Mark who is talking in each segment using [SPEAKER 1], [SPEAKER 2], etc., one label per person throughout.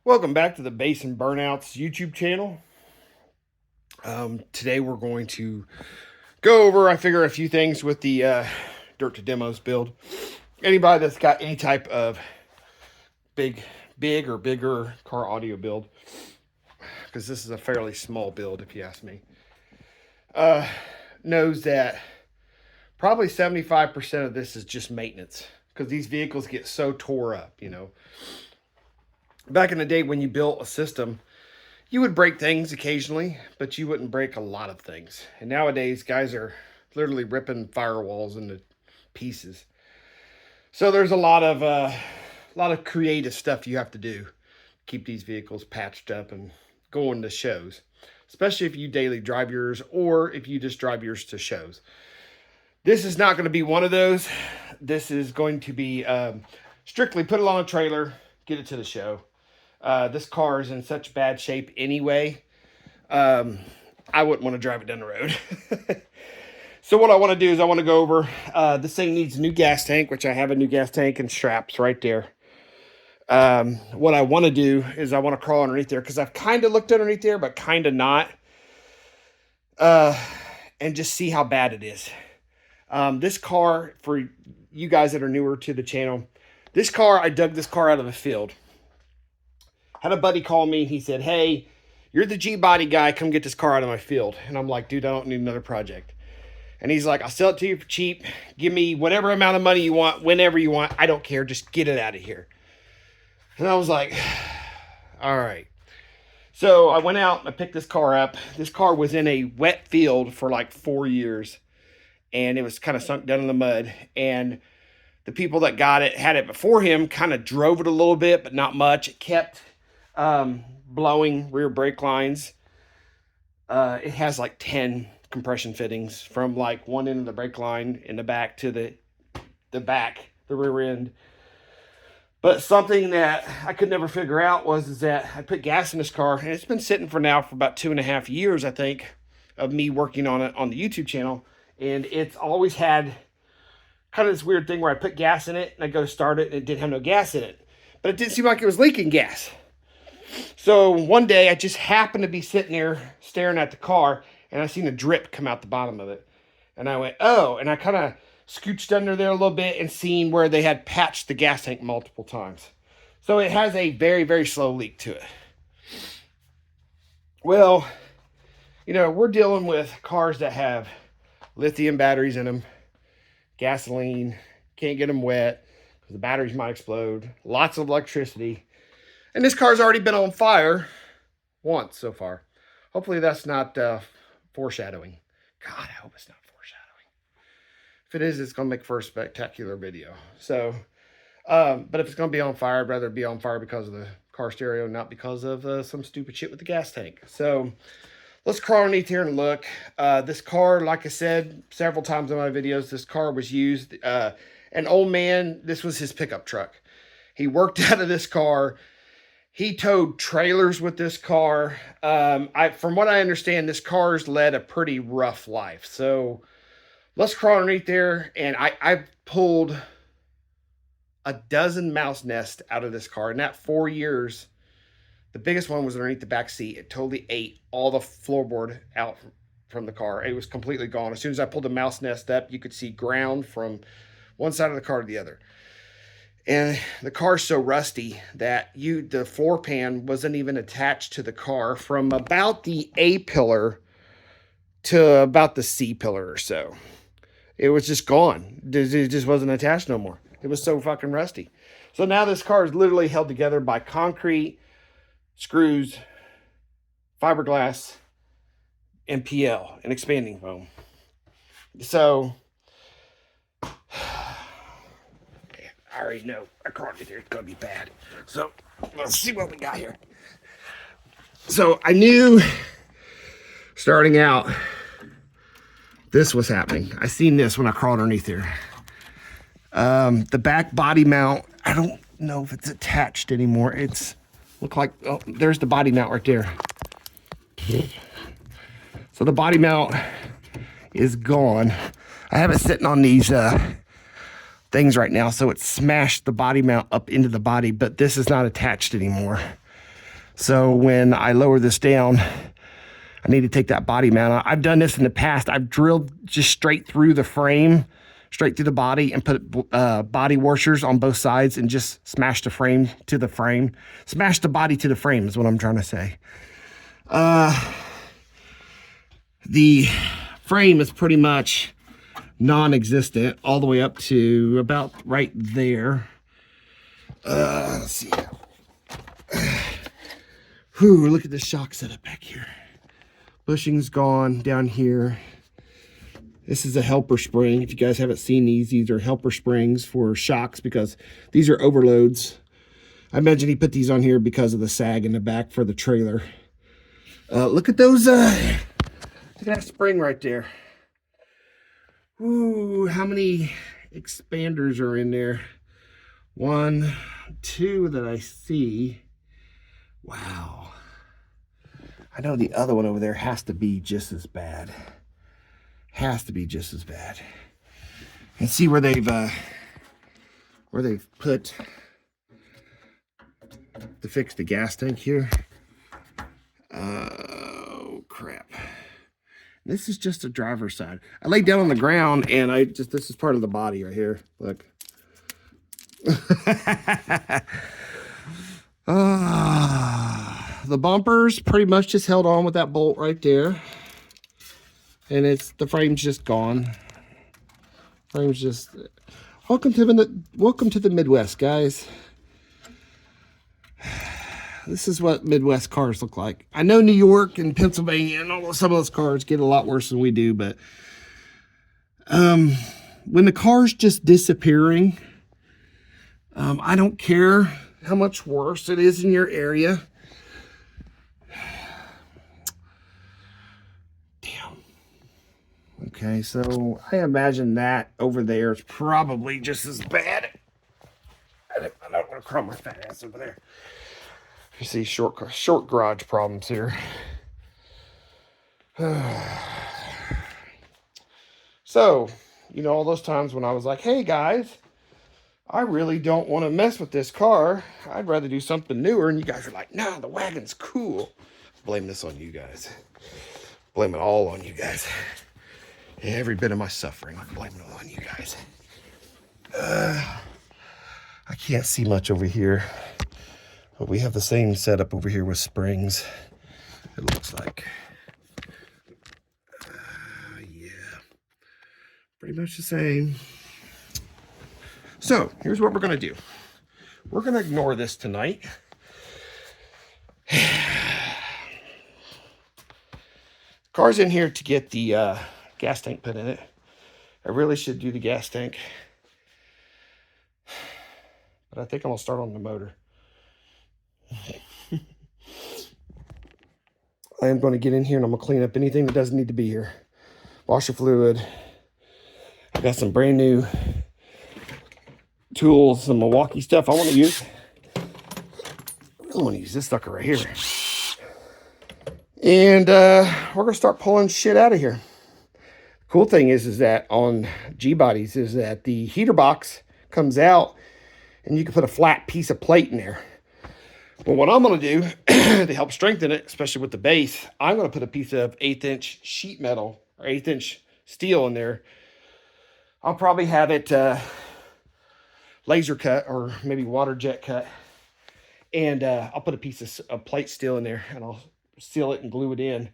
[SPEAKER 1] Welcome back to the Basin Burnouts YouTube channel. Today we're going to go over, I figure, a few things with the Dirt to Demos build. Anybody that's got any type of big or bigger car audio build, because this is a fairly small build if you ask me, knows that probably 75% of this is just maintenance, because these vehicles get so tore up, you know. Back in the day when you built a system, you would break things occasionally, but you wouldn't break a lot of things. And nowadays, guys are literally ripping firewalls into pieces. So there's a lot of creative stuff you have to do to keep these vehicles patched up and going to shows, especially if you daily drive yours or if you just drive yours to shows. This is not going to be one of those. This is going to be strictly put it on a trailer, get it to the show. This car is in such bad shape anyway. I wouldn't want to drive it down the road. So what I want to do is I want to go over, this thing needs a new gas tank, which I have a new gas tank and straps right there. What I want to do is I want to crawl underneath there because I've kind of looked underneath there, but kind of not. And just see how bad it is. This car, for you guys that are newer to the channel, this car, I dug this car out of the field. Had a buddy call me. He said, "Hey, you're the G-Body guy. Come get this car out of my field." And I'm like, "Dude, I don't need another project." And he's like, "I'll sell it to you for cheap. Give me whatever amount of money you want, whenever you want. I don't care. Just get it out of here." And I was like, all right. So I went out and I picked this car up. This car was in a wet field for like 4 years. And it was kind of sunk down in the mud. And the people that got it, had it before him, kind of drove it a little bit, but not much. It kept blowing rear brake lines. It has like 10 compression fittings from like one end of the brake line in the back to the rear end. But something that I could never figure out was that I put gas in this car, and it's been sitting for about 2.5 years, I think, of me working on it on the YouTube channel. And it's always had kind of this weird thing where I put gas in it and I go to start it and it didn't have no gas in it. But it didn't seem like it was leaking gas. So one day I just happened to be sitting there staring at the car and I seen a drip come out the bottom of it. And I went, oh, and I kind of scooched under there a little bit and seen where they had patched the gas tank multiple times. So it has a very, very slow leak to it. Well, you know, we're dealing with cars that have lithium batteries in them, gasoline, can't get them wet because the batteries might explode, lots of electricity. And this car's already been on fire once so far. Hopefully that's not foreshadowing. God, I hope it's not foreshadowing. If it is, it's going to make for a spectacular video. So, but if it's going to be on fire, I'd rather be on fire because of the car stereo, not because of some stupid shit with the gas tank. So let's crawl underneath here and look. This car, like I said several times in my videos, this car was used. An old man, this was his pickup truck. He worked out of this car. He towed trailers with this car. From what I understand, this car's led a pretty rough life. So let's crawl underneath there. And I pulled a dozen mouse nests out of this car. In that 4 years, the biggest one was underneath the back seat. It totally ate all the floorboard out from the car. It was completely gone. As soon as I pulled the mouse nest up, you could see ground from one side of the car to the other. And the car's so rusty that the floor pan wasn't even attached to the car from about the A pillar to about the C pillar or so. It was just gone. It just wasn't attached no more. It was so fucking rusty. So now this car is literally held together by concrete, screws, fiberglass, and PL, and expanding foam. So I already know I crawled in here, it's gonna be bad. So let's see what we got here. So I knew starting out this was happening. I seen this when I crawled underneath here. The back body mount, I don't know if it's attached anymore. It's look like, oh, there's the body mount right there. So the body mount is gone. I have it sitting on these things right now, so it smashed the body mount up into the body, but this is not attached anymore. So when I lower this down, I need to take that body mount out. I've done this in the past. I've drilled just straight through the frame, straight through the body, and put body washers on both sides and just smash the frame to the frame. Smash the body to the frame is what I'm trying to say. The frame is pretty much non-existent all the way up to about right there. Let's see. Whew, look at the shock setup back here. Bushing's gone down here. This is a helper spring. If you guys haven't seen these are helper springs for shocks because these are overloads. I imagine he put these on here because of the sag in the back for the trailer. Look at those, look at that spring right there. Ooh, how many expanders are in there? 1, 2 that I see. Wow. I know the other one over there has to be just as bad. Has to be just as bad. And see where they've put to fix the gas tank here. Oh crap. This is just a driver's side. I laid down on the ground and this is part of the body right here. Look. The bumpers pretty much just held on with that bolt right there. And the frame's just gone. Frame's just, welcome to the Midwest, guys. This is what Midwest cars look like. I know New York and Pennsylvania and some of those cars get a lot worse than we do, but when the car's just disappearing, I don't care how much worse it is in your area. Damn. Okay, so I imagine that over there is probably just as bad. I don't want to crawl my fat ass over there. You see short garage problems here. So, you know, all those times when I was like, hey guys, I really don't want to mess with this car. I'd rather do something newer. And you guys are like, nah, the wagon's cool. Blame this on you guys. Blame it all on you guys. Every bit of my suffering, I'm blaming it on you guys. I can't see much over here. But we have the same setup over here with springs, it looks like. Yeah, pretty much the same. So here's what we're gonna do. We're gonna ignore this tonight. Car's in here to get the gas tank put in it. I really should do the gas tank, but I think I'm gonna start on the motor. I am going to get in here and I'm going to clean up anything that doesn't need to be here. Washer fluid. I got some brand new tools, some Milwaukee stuff I want to use. I really want to use this sucker right here. And we're going to start pulling shit out of here. Cool thing is that on G-bodies is that the heater box comes out and you can put a flat piece of plate in there. Well, what I'm going to do to help strengthen it, especially with the base, I'm going to put a piece of 1/8" sheet metal or 1/8" steel in there. I'll probably have it laser cut or maybe water jet cut. And I'll put a piece of plate steel in there and I'll seal it and glue it in.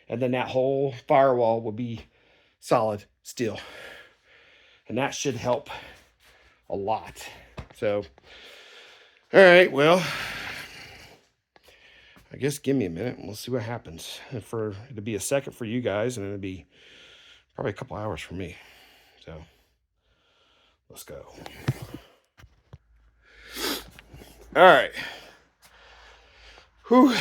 [SPEAKER 1] And then that whole firewall will be solid steel. And that should help a lot. So, all right, well, I guess give me a minute and we'll see what happens. And it'll be a second for you guys and it'll be probably a couple hours for me. So let's go. All right. Whew.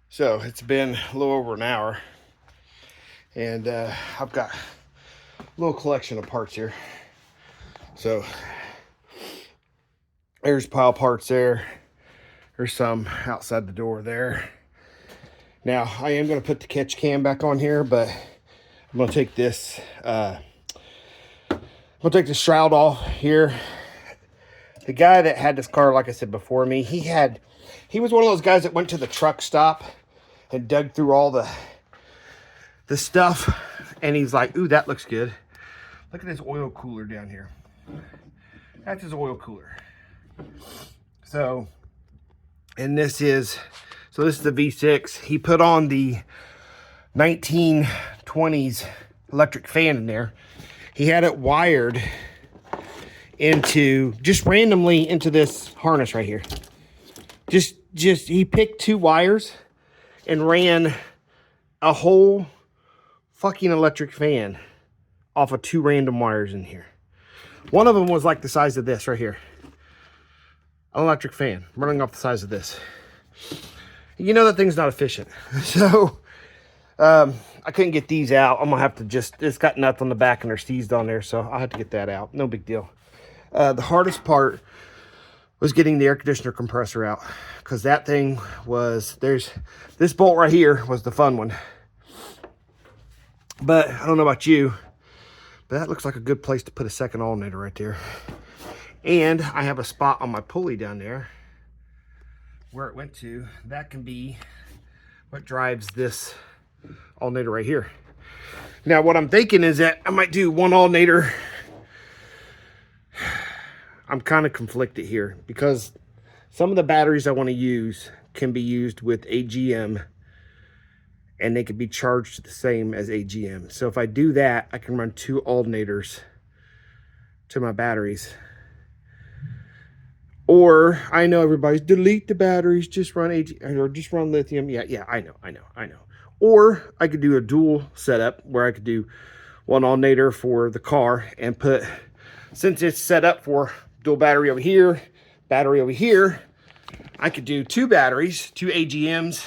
[SPEAKER 1] So it's been a little over an hour and I've got a little collection of parts here. So there's pile parts there. There's some outside the door there. Now, I am going to put the catch cam back on here, but I'm going to take this, I'm going to take the shroud off here. the guy that had this car, like I said before me, he was one of those guys that went to the truck stop and dug through all the stuff, and he's like, ooh, that looks good. Look at this oil cooler down here. That's his oil cooler. So, and this is the V6. He put on the 1920s electric fan in there. He had it wired into, just randomly into this harness right here. Just he picked 2 wires and ran a whole fucking electric fan off of 2 random wires in here. One of them was like the size of this right here. An electric fan running off the size of this. You know that thing's not efficient. So I couldn't get these out. I'm gonna have to it's got nuts on the back and they're seized on there, so I'll have to get that out. No big deal. The hardest part was getting the air conditioner compressor out, because that thing was, this bolt right here was the fun one. But I don't know about you, but that looks like a good place to put a second alternator right there. And I have a spot on my pulley down there where it went to. That can be what drives this alternator right here. Now what I'm thinking is that I might do one alternator. I'm kind of conflicted here because some of the batteries I want to use can be used with AGM, and they could be charged the same as AGM. So if I do that, I can run 2 alternators to my batteries. Or I know everybody's delete the batteries, just run AGM or just run lithium. Yeah, I know. Or I could do a dual setup where I could do one alternator for the car and put, since it's set up for dual battery over here, battery over here, I could do 2 batteries, 2 AGMs,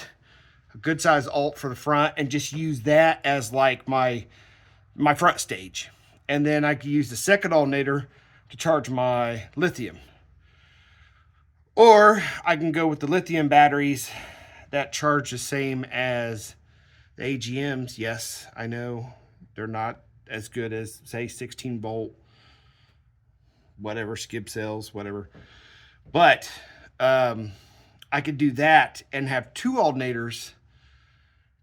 [SPEAKER 1] a good size alt for the front, and just use that as like my front stage. And then I could use the second alternator to charge my lithium. Or I can go with the lithium batteries that charge the same as the AGMs. Yes, I know they're not as good as, say, 16 volt, whatever, skip cells, whatever. But I could do that and have 2 alternators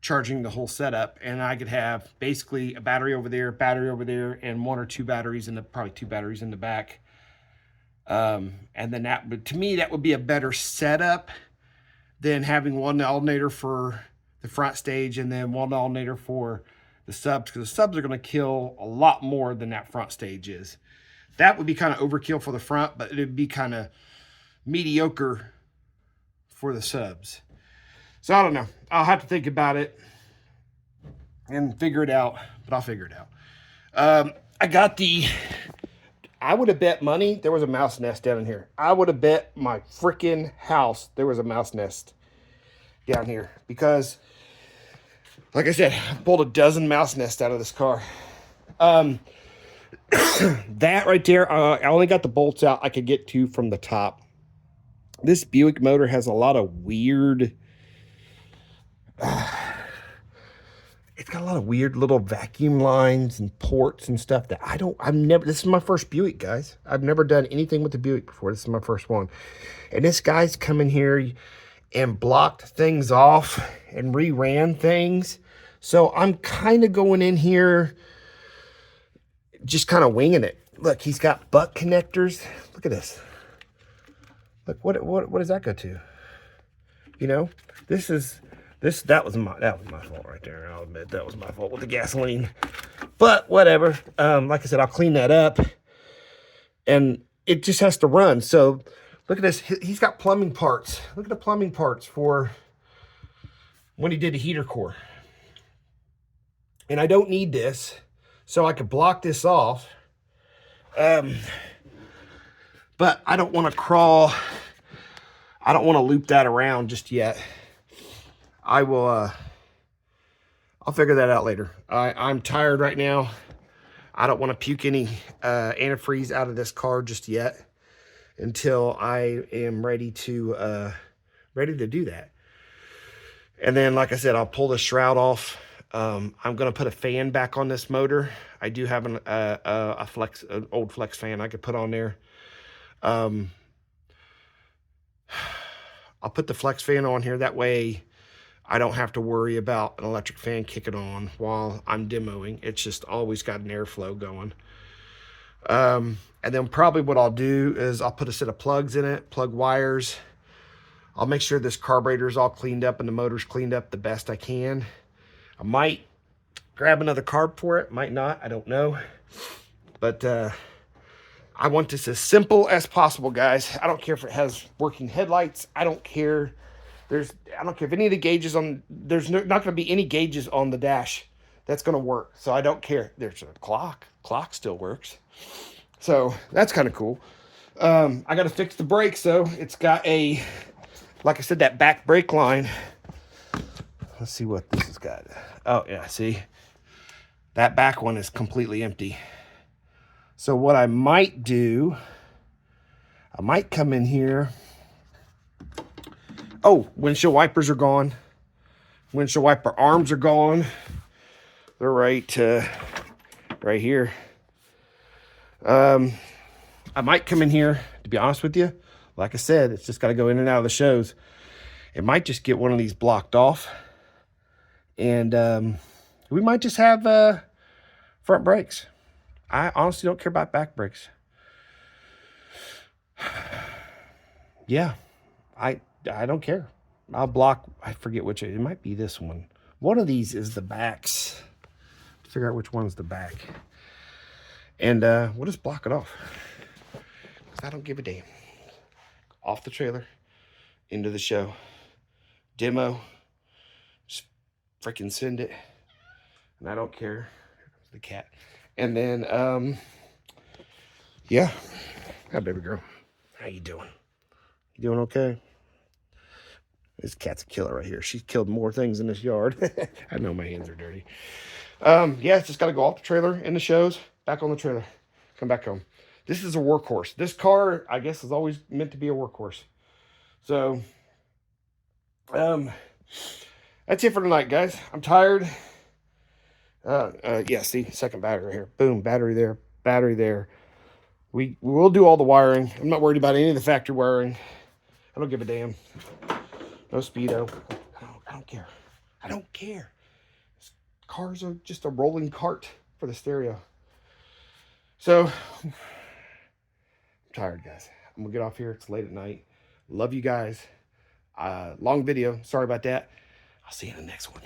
[SPEAKER 1] charging the whole setup, and I could have basically a battery over there, and 1 or 2 batteries in the, probably 2 batteries in the back. And then that, but to me, that would be a better setup than having 1 alternator for the front stage and then 1 alternator for the subs, because the subs are going to kill a lot more than that front stage is. That would be kind of overkill for the front, but it'd be kind of mediocre for the subs. So I don't know. I'll have to think about it and figure it out, but I'll figure it out. I got I would have bet money there was a mouse nest down in here. I would have bet my freaking house there was a mouse nest down here, because like I said, I pulled a dozen mouse nests out of this car. That right there, I only got the bolts out I could get to from the top. This Buick motor has a lot of weird, it's got a lot of weird little vacuum lines and ports and stuff that this is my first Buick, guys. I've never done anything with the Buick before. This is my first one. And this guy's come in here and blocked things off and reran things. So I'm kind of going in here, just kind of winging it. Look, he's got butt connectors. Look at this. Look, what does that go to? You know, that was my fault right there. I'll admit that was my fault with the gasoline. But whatever. Like I said, I'll clean that up. And it just has to run. So look at this. He's got plumbing parts. Look at the plumbing parts for when he did the heater core. And I don't need this, so I could block this off. But I don't want to crawl. I don't want to loop that around just yet. I will, I'll figure that out later. I'm tired right now. I don't want to puke any antifreeze out of this car just yet until I am ready to do that. And then, like I said, I'll pull the shroud off. I'm going to put a fan back on this motor. I do have an old flex fan I could put on there. I'll put the flex fan on here. That way I don't have to worry about an electric fan kicking on while I'm demoing. It's just always got an airflow going. And then probably what I'll do is I'll put a set of plugs in it, plug wires. I'll make sure this carburetor is all cleaned up and the motor's cleaned up the best I can. I might grab another carb for it, might not, I don't know. But I want this as simple as possible, guys. I don't care if it has working headlights. I don't care. I don't care if any of the gauges on, not going to be any gauges on the dash that's going to work. So I don't care. There's a clock. Clock still works. So that's kind of cool. I got to fix the brakes though. It's got a, like I said, that back brake line. Let's see what this has got. Oh yeah, see? That back one is completely empty. So what I might do, I might come in here. Oh, windshield wipers are gone. Windshield wiper arms are gone. They're right here. I might come in here, to be honest with you. Like I said, it's just got to go in and out of the shows. It might just get one of these blocked off. And we might just have front brakes. I honestly don't care about back brakes. Yeah, I don't care. I'll block, I forget which, it might be this one. One of these is the backs. Figure out which one's the back. And we'll just block it off. Because I don't give a damn. Off the trailer, into the show. Demo. Just freaking send it. And I don't care. The cat. And then, yeah. Hi, baby girl. How you doing? You doing okay? This cat's a killer right here. She's killed more things in this yard. I know my hands are dirty. Yeah, it's just got to go off the trailer in the shows, back on the trailer, come back home. This is a workhorse. This car, I guess, is always meant to be a workhorse. So, that's it for tonight, guys. I'm tired. Yeah, see, second battery right here. Boom, battery there, battery there. We'll do all the wiring. I'm not worried about any of the factory wiring. I don't give a damn. No speedo. I don't care. I don't care. Cars are just a rolling cart for the stereo. So, I'm tired, guys. I'm gonna get off here. It's late at night. Love you guys. Long video. Sorry about that. I'll see you in the next one.